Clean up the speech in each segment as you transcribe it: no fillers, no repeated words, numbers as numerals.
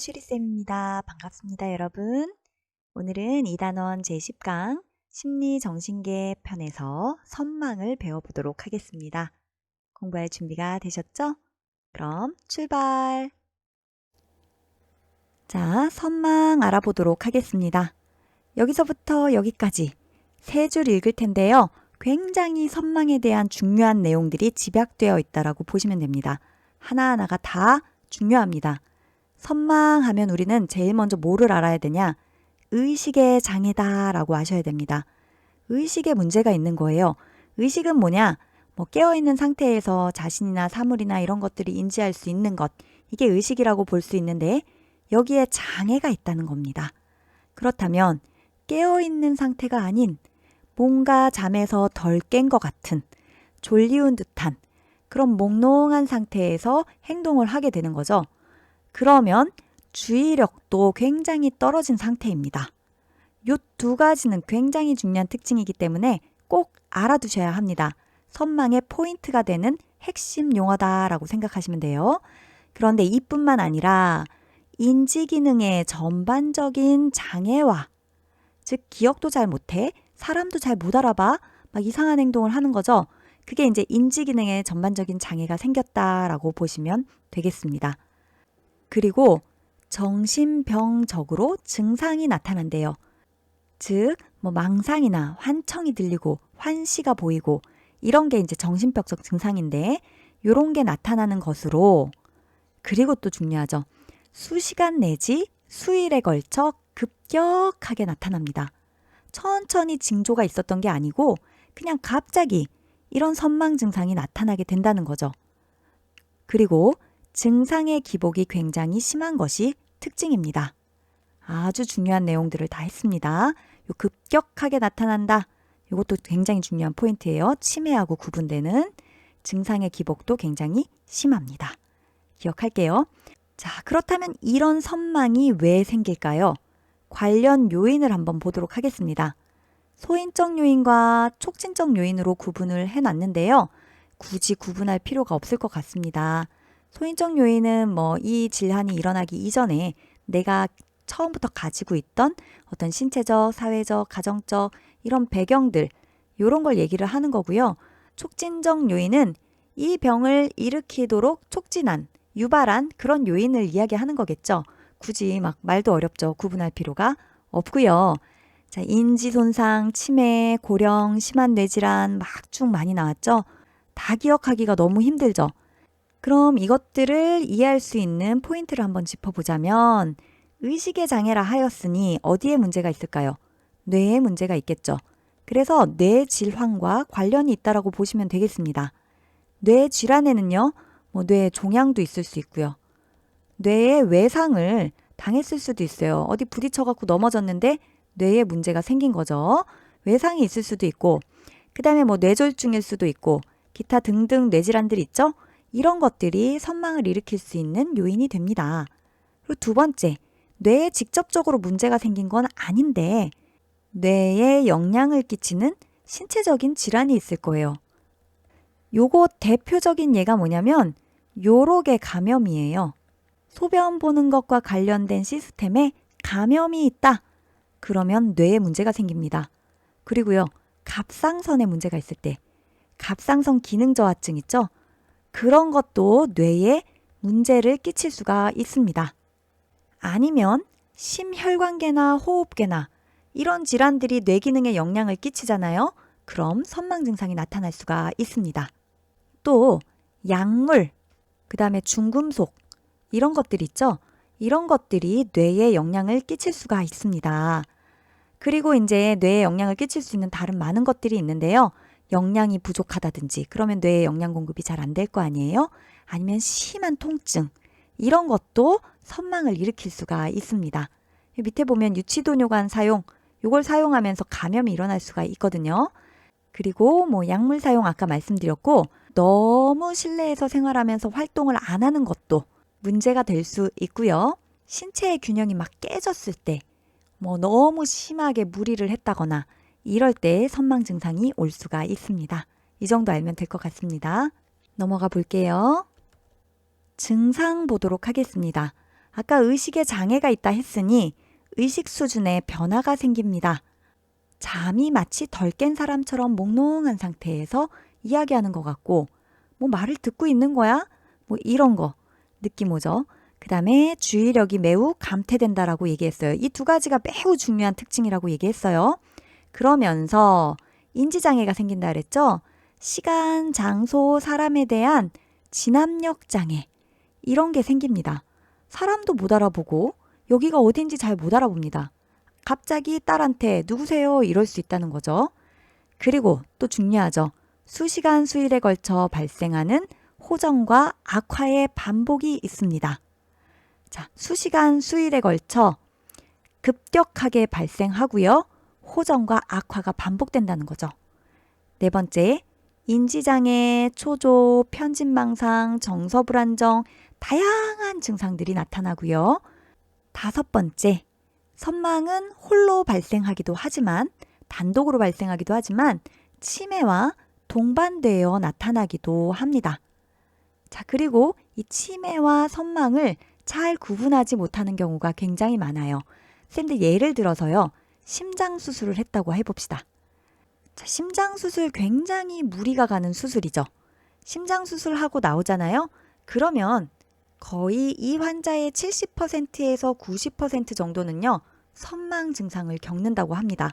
쉬리쌤입니다. 반갑습니다, 여러분. 오늘은 2단원 제10강 심리정신계 편에서 선망을 배워보도록 하겠습니다. 공부할 준비가 되셨죠? 그럼 출발! 자, 선망 알아보도록 하겠습니다. 여기서부터 여기까지 세 줄 읽을 텐데요. 굉장히 선망에 대한 중요한 내용들이 집약되어 있다고 보시면 됩니다. 하나하나가 다 중요합니다. 선망하면 우리는 제일 먼저 뭐를 알아야 되냐? 의식의 장애다라고 아셔야 됩니다. 의식에 문제가 있는 거예요. 의식은 뭐냐? 깨어있는 상태에서 자신이나 사물이나 이런 것들이 인지할 수 있는 것, 이게 의식이라고 볼 수 있는데 여기에 장애가 있다는 겁니다. 그렇다면 깨어있는 상태가 아닌 뭔가 잠에서 덜 깬 것 같은 졸리운 듯한 그런 몽롱한 상태에서 행동을 하게 되는 거죠. 그러면 주의력도 굉장히 떨어진 상태입니다. 이 두 가지는 굉장히 중요한 특징이기 때문에 꼭 알아두셔야 합니다. 선망의 포인트가 되는 핵심 용어다라고 생각하시면 돼요. 그런데 이뿐만 아니라 인지기능의 전반적인 장애와, 즉 기억도 잘 못해, 사람도 잘 못 알아봐, 막 이상한 행동을 하는 거죠. 그게 이제 인지기능의 전반적인 장애가 생겼다라고 보시면 되겠습니다. 그리고 정신병적으로 증상이 나타난대요. 즉, 망상이나 환청이 들리고 환시가 보이고 이런 게 이제 정신병적 증상인데 이런 게 나타나는 것으로, 그리고 또 중요하죠. 수시간 내지 수일에 걸쳐 급격하게 나타납니다. 천천히 징조가 있었던 게 아니고 그냥 갑자기 이런 선망 증상이 나타나게 된다는 거죠. 그리고 증상의 기복이 굉장히 심한 것이 특징입니다. 아주 중요한 내용들을 다 했습니다. 요 급격하게 나타난다. 이것도 굉장히 중요한 포인트예요. 치매하고 구분되는 증상의 기복도 굉장히 심합니다. 기억할게요. 자, 그렇다면 이런 선망이 왜 생길까요? 관련 요인을 한번 보도록 하겠습니다. 소인적 요인과 촉진적 요인으로 구분을 해놨는데요. 굳이 구분할 필요가 없을 것 같습니다. 소인적 요인은 이 질환이 일어나기 이전에 내가 처음부터 가지고 있던 어떤 신체적, 사회적, 가정적 이런 배경들, 이런 걸 얘기를 하는 거고요. 촉진적 요인은 이 병을 일으키도록 촉진한, 유발한 그런 요인을 이야기하는 거겠죠. 굳이 말도 어렵죠. 구분할 필요가 없고요. 자, 인지손상, 치매, 고령, 심한 뇌질환 막 쭉 많이 나왔죠. 다 기억하기가 너무 힘들죠. 그럼 이것들을 이해할 수 있는 포인트를 한번 짚어보자면, 의식의 장애라 하였으니 어디에 문제가 있을까요? 뇌에 문제가 있겠죠. 그래서 뇌 질환과 관련이 있다고 보시면 되겠습니다. 뇌 질환에는요, 뇌 종양도 있을 수 있고요. 뇌에 외상을 당했을 수도 있어요. 어디 부딪혀갖고 넘어졌는데 뇌에 문제가 생긴 거죠. 외상이 있을 수도 있고, 그 다음에 뇌졸중일 수도 있고, 기타 등등 뇌질환들 있죠? 이런 것들이 선망을 일으킬 수 있는 요인이 됩니다. 그리고 두 번째, 뇌에 직접적으로 문제가 생긴 건 아닌데 뇌에 영향을 끼치는 신체적인 질환이 있을 거예요. 요거 대표적인 예가 뭐냐면 요록의 감염이에요. 소변 보는 것과 관련된 시스템에 감염이 있다. 그러면 뇌에 문제가 생깁니다. 그리고요, 갑상선에 문제가 있을 때 갑상선 기능 저하증 있죠? 그런 것도 뇌에 문제를 끼칠 수가 있습니다. 아니면 심혈관계나 호흡계나 이런 질환들이 뇌 기능에 영향을 끼치잖아요. 그럼 선망 증상이 나타날 수가 있습니다. 또 약물, 그 다음에 중금속 이런 것들 있죠. 이런 것들이 뇌에 영향을 끼칠 수가 있습니다. 그리고 이제 뇌에 영향을 끼칠 수 있는 다른 많은 것들이 있는데요. 영양이 부족하다든지 그러면 뇌에 영양 공급이 잘 안 될 거 아니에요? 아니면 심한 통증 이런 것도 선망을 일으킬 수가 있습니다. 밑에 보면 유치도뇨관 사용, 이걸 사용하면서 감염이 일어날 수가 있거든요. 그리고 약물 사용 아까 말씀드렸고 너무 실내에서 생활하면서 활동을 안 하는 것도 문제가 될 수 있고요. 신체의 균형이 막 깨졌을 때 너무 심하게 무리를 했다거나 이럴 때 선망 증상이 올 수가 있습니다. 이 정도 알면 될 것 같습니다. 넘어가 볼게요. 증상 보도록 하겠습니다. 아까 의식에 장애가 있다 했으니 의식 수준에 변화가 생깁니다. 잠이 마치 덜 깬 사람처럼 몽롱한 상태에서 이야기하는 것 같고 뭐 말을 듣고 있는 거야? 뭐 이런 거 느낌 오죠? 그 다음에 주의력이 매우 감퇴된다라고 얘기했어요. 이 두 가지가 매우 중요한 특징이라고 얘기했어요. 그러면서 인지장애가 생긴다 그랬죠? 시간, 장소, 사람에 대한 진압력 장애 이런 게 생깁니다. 사람도 못 알아보고 여기가 어딘지 잘 못 알아봅니다. 갑자기 딸한테 누구세요? 이럴 수 있다는 거죠. 그리고 또 중요하죠. 수시간 수일에 걸쳐 발생하는 호전과 악화의 반복이 있습니다. 자, 수시간 수일에 걸쳐 급격하게 발생하고요. 호전과 악화가 반복된다는 거죠. 네 번째, 인지장애, 초조, 편집망상, 정서불안정, 다양한 증상들이 나타나고요. 다섯 번째, 선망은 홀로 발생하기도 하지만 단독으로 발생하기도 하지만 치매와 동반되어 나타나기도 합니다. 자, 그리고 이 치매와 선망을 잘 구분하지 못하는 경우가 굉장히 많아요. 쌤들 예를 들어서요. 심장 수술을 했다고 해봅시다. 자, 심장 수술 굉장히 무리가 가는 수술이죠. 심장 수술하고 나오잖아요. 그러면 거의 이 환자의 70%에서 90% 정도는요. 선망 증상을 겪는다고 합니다.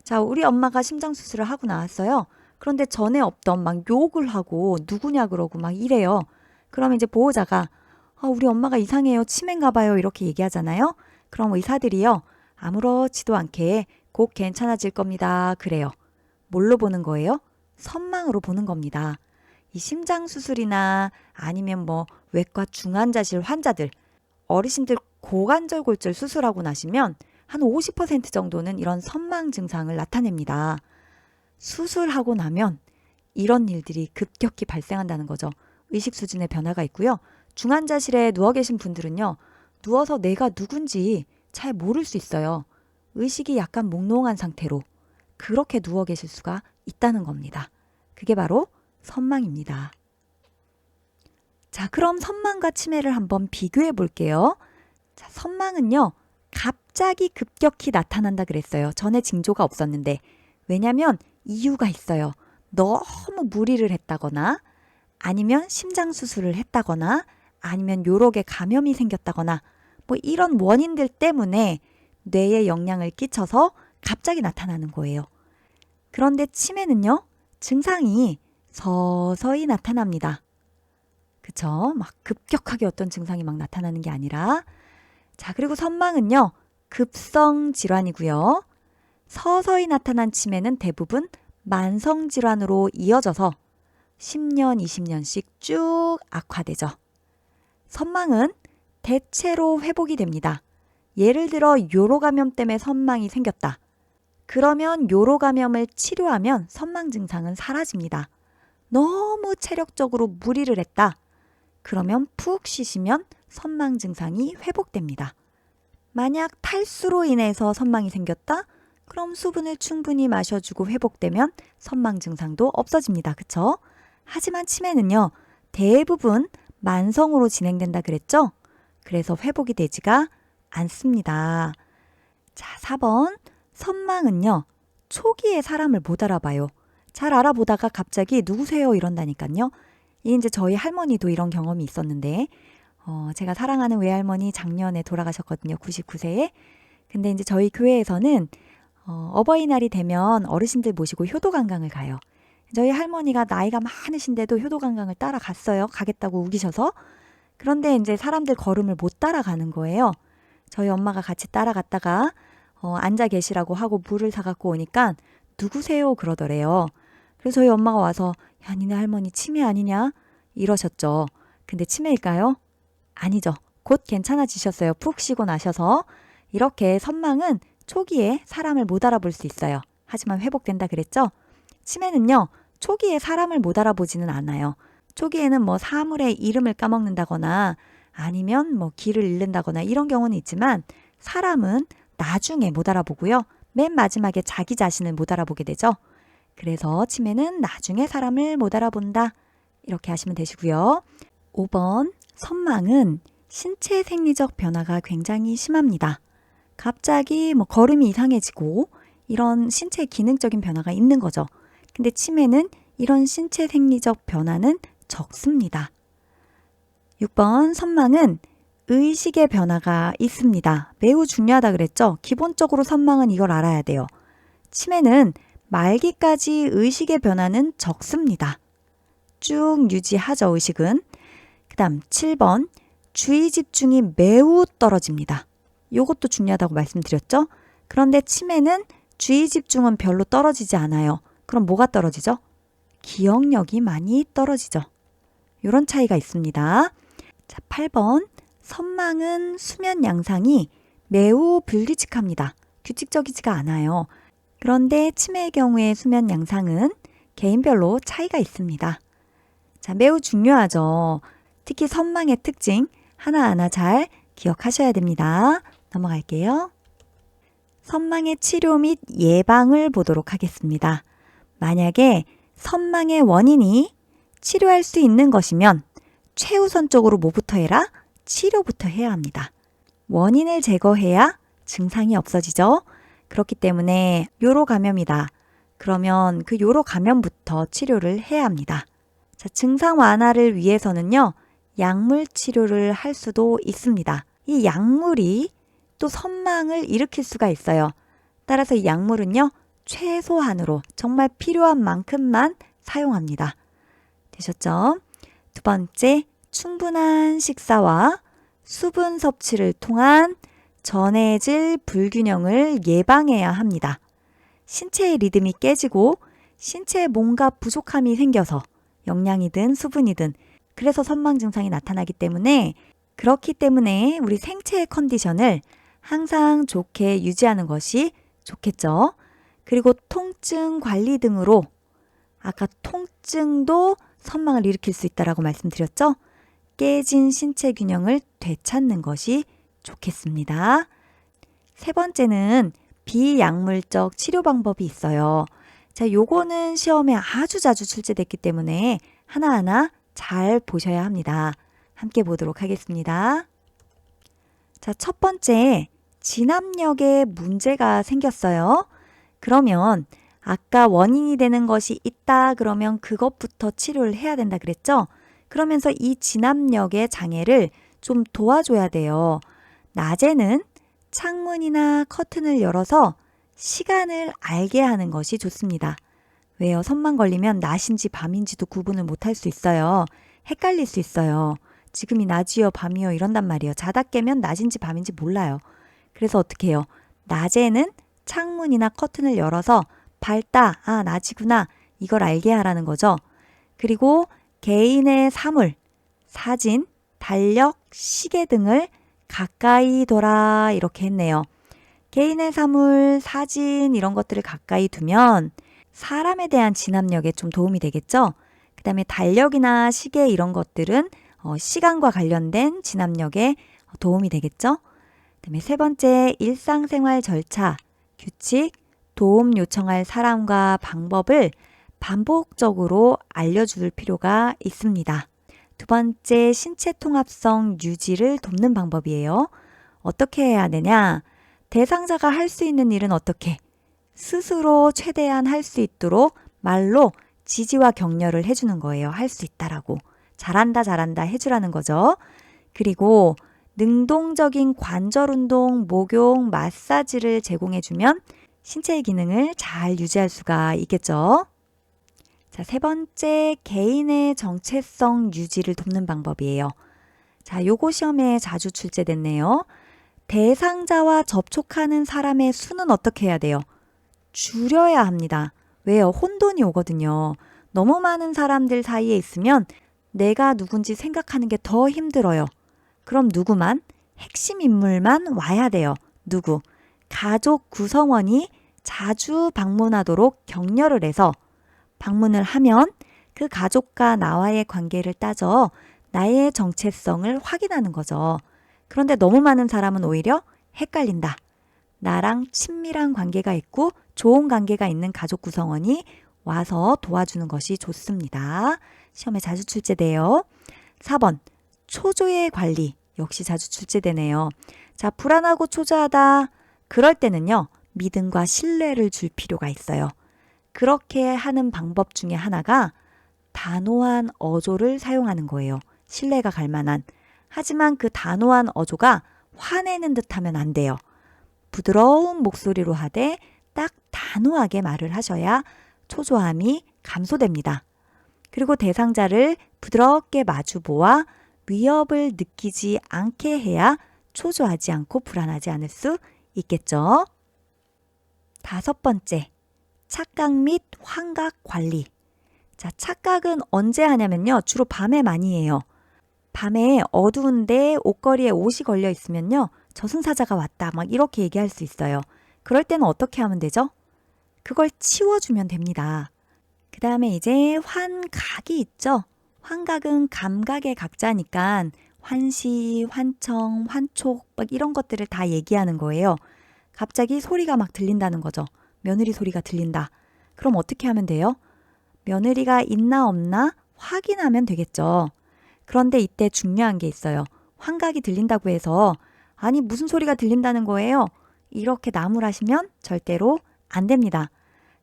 자, 우리 엄마가 심장 수술을 하고 나왔어요. 그런데 전에 없던 막 욕을 하고 누구냐 그러고 막 이래요. 그러면 이제 보호자가 우리 엄마가 이상해요. 치매인가 봐요. 이렇게 얘기하잖아요. 그럼 의사들이요. 아무렇지도 않게 곧 괜찮아질 겁니다. 그래요. 뭘로 보는 거예요? 선망으로 보는 겁니다. 이 심장 수술이나 아니면 뭐 외과 중환자실 환자들, 어르신들 고관절골절 수술하고 나시면 한 50% 정도는 이런 선망 증상을 나타냅니다. 수술하고 나면 이런 일들이 급격히 발생한다는 거죠. 의식 수준의 변화가 있고요. 중환자실에 누워 계신 분들은요. 누워서 내가 누군지 잘 모를 수 있어요. 의식이 약간 몽롱한 상태로 그렇게 누워 계실 수가 있다는 겁니다. 그게 바로 선망입니다. 자, 그럼 선망과 치매를 한번 비교해 볼게요. 자, 선망은요. 갑자기 급격히 나타난다 그랬어요. 전에 징조가 없었는데. 왜냐면 이유가 있어요. 너무 무리를 했다거나 아니면 심장 수술을 했다거나 아니면 요록에 감염이 생겼다거나 뭐 이런 원인들 때문에 뇌에 영향을 끼쳐서 갑자기 나타나는 거예요. 그런데 치매는요. 증상이 서서히 나타납니다. 그쵸? 막 급격하게 어떤 증상이 막 나타나는 게 아니라 자, 그리고 선망은요. 급성 질환이고요. 서서히 나타난 치매는 대부분 만성 질환으로 이어져서 10년, 20년씩 쭉 악화되죠. 선망은 대체로 회복이 됩니다. 예를 들어 요로 감염 때문에 선망이 생겼다. 그러면 요로 감염을 치료하면 선망 증상은 사라집니다. 너무 체력적으로 무리를 했다. 그러면 푹 쉬시면 선망 증상이 회복됩니다. 만약 탈수로 인해서 선망이 생겼다? 그럼 수분을 충분히 마셔주고 회복되면 선망 증상도 없어집니다. 그쵸? 하지만 치매는요. 대부분 만성으로 진행된다 그랬죠? 그래서 회복이 되지가 않습니다. 자, 4번. 선망은요. 초기에 사람을 못 알아봐요. 잘 알아보다가 갑자기 누구세요? 이런다니까요. 이제 저희 할머니도 이런 경험이 있었는데 제가 사랑하는 외할머니 작년에 돌아가셨거든요. 99세에. 근데 이제 저희 교회에서는 어버이날이 되면 어르신들 모시고 효도관광을 가요. 저희 할머니가 나이가 많으신데도 효도관광을 따라갔어요. 가겠다고 우기셔서. 그런데 이제 사람들 걸음을 못 따라가는 거예요. 저희 엄마가 같이 따라갔다가 앉아 계시라고 하고 물을 사갖고 오니까 누구세요? 그러더래요. 그래서 저희 엄마가 와서 야, 니네 할머니 치매 아니냐? 이러셨죠. 근데 치매일까요? 아니죠. 곧 괜찮아지셨어요. 푹 쉬고 나셔서. 이렇게 선망은 초기에 사람을 못 알아볼 수 있어요. 하지만 회복된다 그랬죠? 치매는요. 초기에 사람을 못 알아보지는 않아요. 초기에는 뭐 사물의 이름을 까먹는다거나 아니면 뭐 길을 잃는다거나 이런 경우는 있지만 사람은 나중에 못 알아보고요. 맨 마지막에 자기 자신을 못 알아보게 되죠. 그래서 치매는 나중에 사람을 못 알아본다. 이렇게 하시면 되시고요. 5번 선망은 신체 생리적 변화가 굉장히 심합니다. 갑자기 걸음이 이상해지고 이런 신체 기능적인 변화가 있는 거죠. 근데 치매는 이런 신체 생리적 변화는 적습니다. 6번 선망은 의식의 변화가 있습니다. 매우 중요하다 그랬죠? 기본적으로 선망은 이걸 알아야 돼요. 치매는 말기까지 의식의 변화는 적습니다. 쭉 유지하죠, 의식은. 그 다음 7번 주의 집중이 매우 떨어집니다. 이것도 중요하다고 말씀드렸죠? 그런데 치매는 주의 집중은 별로 떨어지지 않아요. 그럼 뭐가 떨어지죠? 기억력이 많이 떨어지죠. 이런 차이가 있습니다. 자, 8번 선망은 수면 양상이 매우 불규칙합니다. 규칙적이지가 않아요. 그런데 치매의 경우에 수면 양상은 개인별로 차이가 있습니다. 자, 매우 중요하죠. 특히 선망의 특징 하나하나 잘 기억하셔야 됩니다. 넘어갈게요. 선망의 치료 및 예방을 보도록 하겠습니다. 만약에 선망의 원인이 치료할 수 있는 것이면 최우선적으로 뭐부터 해라? 치료부터 해야 합니다. 원인을 제거해야 증상이 없어지죠. 그렇기 때문에 요로 감염이다. 그러면 그 요로 감염부터 치료를 해야 합니다. 자, 증상 완화를 위해서는요. 약물 치료를 할 수도 있습니다. 이 약물이 또 선망을 일으킬 수가 있어요. 따라서 이 약물은요. 최소한으로 정말 필요한 만큼만 사용합니다. 되셨죠? 두 번째, 충분한 식사와 수분 섭취를 통한 전해질 불균형을 예방해야 합니다. 신체의 리듬이 깨지고 신체에 뭔가 부족함이 생겨서 영양이든 수분이든 그래서 선망 증상이 나타나기 때문에 그렇기 때문에 우리 생체의 컨디션을 항상 좋게 유지하는 것이 좋겠죠. 그리고 통증 관리 등으로 아까 통증도 선망을 일으킬 수 있다라고 말씀드렸죠. 깨진 신체 균형을 되찾는 것이 좋겠습니다. 세 번째는 비약물적 치료 방법이 있어요. 자, 요거는 시험에 아주 자주 출제됐기 때문에 하나하나 잘 보셔야 합니다. 함께 보도록 하겠습니다. 자, 첫 번째, 진압력에 문제가 생겼어요. 그러면 아까 원인이 되는 것이 있다 그러면 그것부터 치료를 해야 된다 그랬죠? 그러면서 이 진압력의 장애를 좀 도와줘야 돼요. 낮에는 창문이나 커튼을 열어서 시간을 알게 하는 것이 좋습니다. 왜요? 선만 걸리면 낮인지 밤인지도 구분을 못할 수 있어요. 헷갈릴 수 있어요. 지금이 낮이요, 밤이요 이런단 말이에요. 자다 깨면 낮인지 밤인지 몰라요. 그래서 어떻게 해요? 낮에는 창문이나 커튼을 열어서 밝다, 아 낮이구나 이걸 알게 하라는 거죠. 그리고 개인의 사물, 사진, 달력, 시계 등을 가까이 둬라 이렇게 했네요. 개인의 사물, 사진 이런 것들을 가까이 두면 사람에 대한 진압력에 좀 도움이 되겠죠. 그 다음에 달력이나 시계 이런 것들은 시간과 관련된 진압력에 도움이 되겠죠. 그 다음에 세 번째, 일상생활 절차, 규칙, 도움 요청할 사람과 방법을 반복적으로 알려줄 필요가 있습니다. 두 번째, 신체 통합성 유지를 돕는 방법이에요. 어떻게 해야 되냐? 대상자가 할 수 있는 일은 어떻게? 스스로 최대한 할 수 있도록 말로 지지와 격려를 해주는 거예요. 할 수 있다라고. 잘한다, 잘한다 해주라는 거죠. 그리고 능동적인 관절 운동, 목욕, 마사지를 제공해주면 신체의 기능을 잘 유지할 수가 있겠죠. 자, 세 번째, 개인의 정체성 유지를 돕는 방법이에요. 자, 요거 시험에 자주 출제됐네요. 대상자와 접촉하는 사람의 수는 어떻게 해야 돼요? 줄여야 합니다. 왜요? 혼돈이 오거든요. 너무 많은 사람들 사이에 있으면 내가 누군지 생각하는 게 더 힘들어요. 그럼 누구만? 핵심 인물만 와야 돼요. 누구? 가족 구성원이 자주 방문하도록 격려를 해서 방문을 하면 그 가족과 나와의 관계를 따져 나의 정체성을 확인하는 거죠. 그런데 너무 많은 사람은 오히려 헷갈린다. 나랑 친밀한 관계가 있고 좋은 관계가 있는 가족 구성원이 와서 도와주는 것이 좋습니다. 시험에 자주 출제돼요. 4번, 초조의 관리. 역시 자주 출제되네요. 자, 불안하고 초조하다. 그럴 때는요, 믿음과 신뢰를 줄 필요가 있어요. 그렇게 하는 방법 중에 하나가 단호한 어조를 사용하는 거예요. 신뢰가 갈 만한. 하지만 그 단호한 어조가 화내는 듯 하면 안 돼요. 부드러운 목소리로 하되 딱 단호하게 말을 하셔야 초조함이 감소됩니다. 그리고 대상자를 부드럽게 마주보아 위협을 느끼지 않게 해야 초조하지 않고 불안하지 않을 수 있겠죠. 5번째, 착각 및 환각 관리. 자, 착각은 언제 하냐면요. 주로 밤에 많이 해요. 밤에 어두운데 옷걸이에 옷이 걸려 있으면요. 저승사자가 왔다. 막 이렇게 얘기할 수 있어요. 그럴 때는 어떻게 하면 되죠? 그걸 치워주면 됩니다. 그 다음에 이제 환각이 있죠. 환각은 감각의 각자니까 환시, 환청, 환촉 막 이런 것들을 다 얘기하는 거예요. 갑자기 소리가 막 들린다는 거죠. 며느리 소리가 들린다. 그럼 어떻게 하면 돼요? 며느리가 있나 없나 확인하면 되겠죠. 그런데 이때 중요한 게 있어요. 환각이 들린다고 해서 아니 무슨 소리가 들린다는 거예요? 이렇게 나무라시면 절대로 안 됩니다.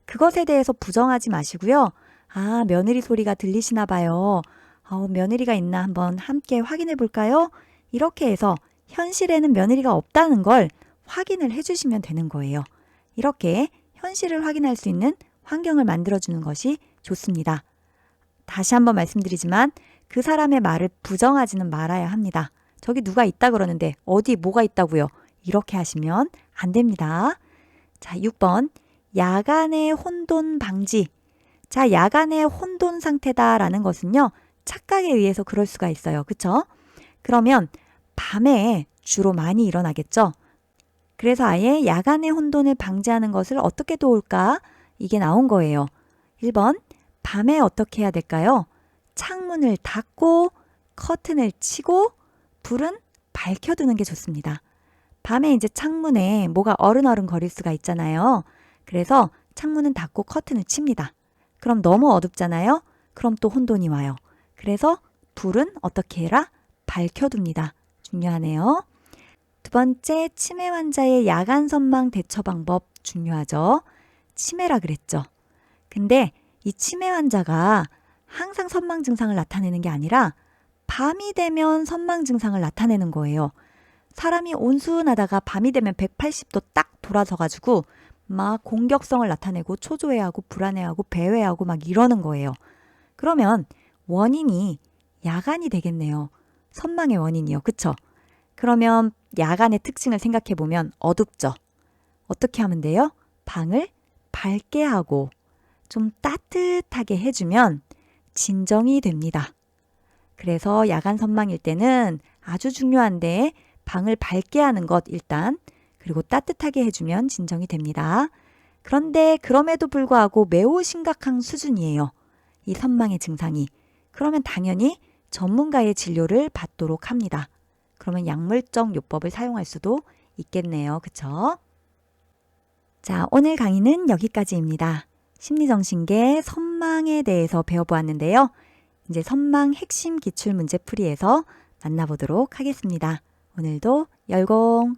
그것에 대해서 부정하지 마시고요. 아, 며느리 소리가 들리시나 봐요. 며느리가 있나 한번 함께 확인해 볼까요? 이렇게 해서 현실에는 며느리가 없다는 걸 확인을 해주시면 되는 거예요. 이렇게 현실을 확인할 수 있는 환경을 만들어주는 것이 좋습니다. 다시 한번 말씀드리지만 그 사람의 말을 부정하지는 말아야 합니다. 저기 누가 있다 그러는데 어디 뭐가 있다고요? 이렇게 하시면 안 됩니다. 자, 6번. 야간의 혼돈 방지. 자, 야간의 혼돈 상태다라는 것은요. 착각에 의해서 그럴 수가 있어요. 그쵸? 그러면 밤에 주로 많이 일어나겠죠? 그래서 아예 야간의 혼돈을 방지하는 것을 어떻게 도울까? 이게 나온 거예요. 1번. 밤에 어떻게 해야 될까요? 창문을 닫고 커튼을 치고 불은 밝혀두는 게 좋습니다. 밤에 이제 창문에 뭐가 어른어른 거릴 수가 있잖아요. 그래서 창문은 닫고 커튼을 칩니다. 그럼 너무 어둡잖아요. 그럼 또 혼돈이 와요. 그래서 불은 어떻게 해라? 밝혀둡니다. 중요하네요. 2번째, 치매 환자의 야간 선망 대처 방법 중요하죠. 치매라 그랬죠. 근데 이 치매 환자가 항상 선망 증상을 나타내는 게 아니라 밤이 되면 선망 증상을 나타내는 거예요. 사람이 온순하다가 밤이 되면 180도 딱 돌아서가지고 막 공격성을 나타내고 초조해하고 불안해하고 배회하고 막 이러는 거예요. 그러면 원인이 야간이 되겠네요. 선망의 원인이요. 그쵸? 그러면 야간의 특징을 생각해 보면 어둡죠. 어떻게 하면 돼요? 방을 밝게 하고 좀 따뜻하게 해주면 진정이 됩니다. 그래서 야간 선망일 때는 아주 중요한데 방을 밝게 하는 것 일단, 그리고 따뜻하게 해주면 진정이 됩니다. 그런데 그럼에도 불구하고 매우 심각한 수준이에요. 이 선망의 증상이. 그러면 당연히 전문가의 진료를 받도록 합니다. 그러면 약물적 요법을 사용할 수도 있겠네요. 그쵸? 자, 오늘 강의는 여기까지입니다. 심리정신계 선망에 대해서 배워보았는데요. 이제 선망 핵심 기출문제풀이에서 만나보도록 하겠습니다. 오늘도 열공!